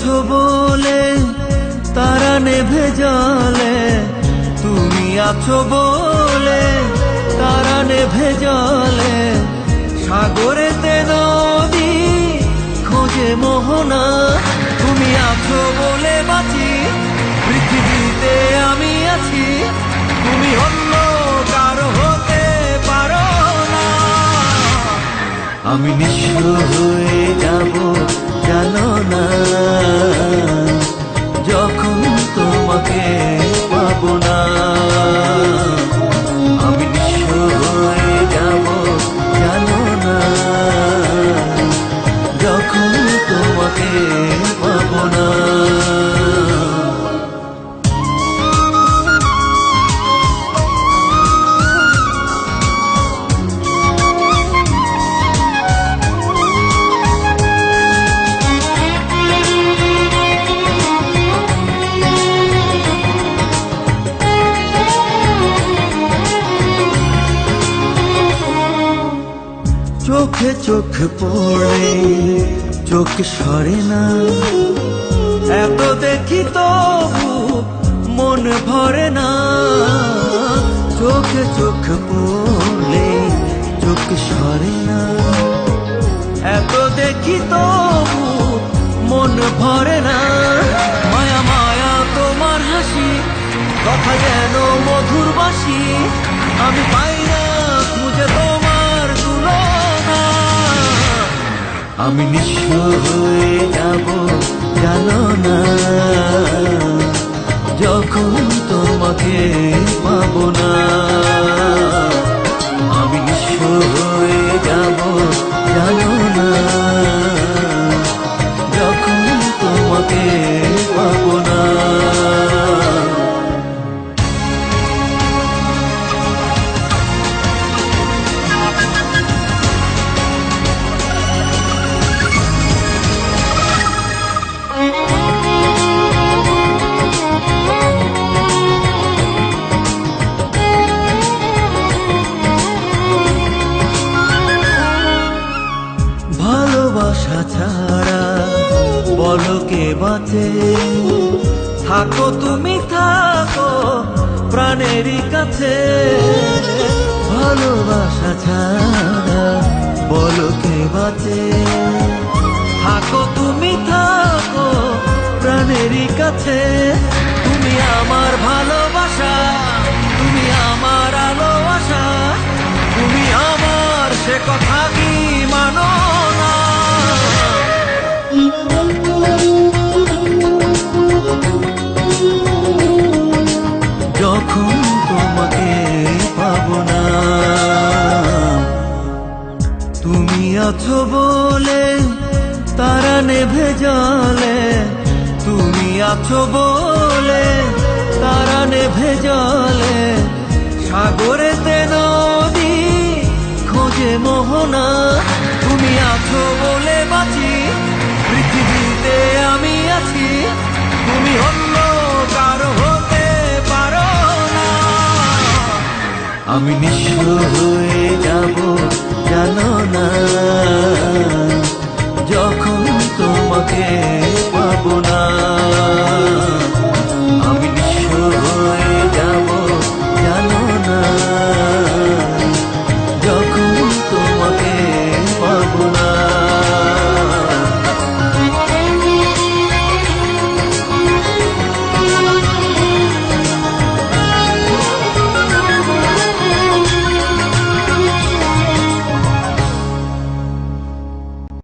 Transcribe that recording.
আছো বলে তারা নেভে জলে, তুমি আছো বলে তারা নেভে জলে। সাগরেতে নদী খোঁজে মোহনা, তুমি আছো বলে বাঁচি, পৃথিবীতে আমি আছি, তুমি অন্য কারো হতে পারো না। আমি নিঃস্ব হয়ে যাব জানো না, যখন তোমাকে পাবো না। আমি নিঃস্ব হয়ে যাব জানো না, যখন তোমাকে পাবো না। চোখে চোখ পড়ে চোখ সরে না, এত দেখি তবু মন ভরে না। চোখে চোখ পড়লে চোখ সরে না, এত দেখি তবু মন ভরে না। মায়া মায়া তোমার হাসি, কথা যেন মধুর বাসি, আমি পাই না খুঁজে তোমার তুলনা। আমি নিঃস্ব হয়ে যাব জানো না, যখন তোমাকে পাবো না। আমি নিঃস্ব হয়ে যাব জানো না, যখন তোমাকে পাবো না। ভালোবাসা ছাড়া বলো কে বাঁচে, থাকো তুমি থাকো প্রাণেরই কাছে। ভালোবাসা ছাড়া বলো কে বাঁচে, থাকো তুমি থাকো প্রাণেরই কাছে। তুমি আমার ভালোবাসা, তুমি আমার আলো আশা, তুমি আমার সে কথা কি মানো না। যখন তোমাকে পাবো না, তুমি আছো বলে তারা নেভে জলে, তুমি আছো বলে তারা নেভে জলে। সাগরেতে নদী খোঁজে মোহনা, তুমি আছো বলে বাঁচি, পৃথিবীতে আমি আছি, তুমি অন্য কারো হতে পারো না। আমি নিঃস্ব হয়ে যাব জানো না, যখন তোমাকে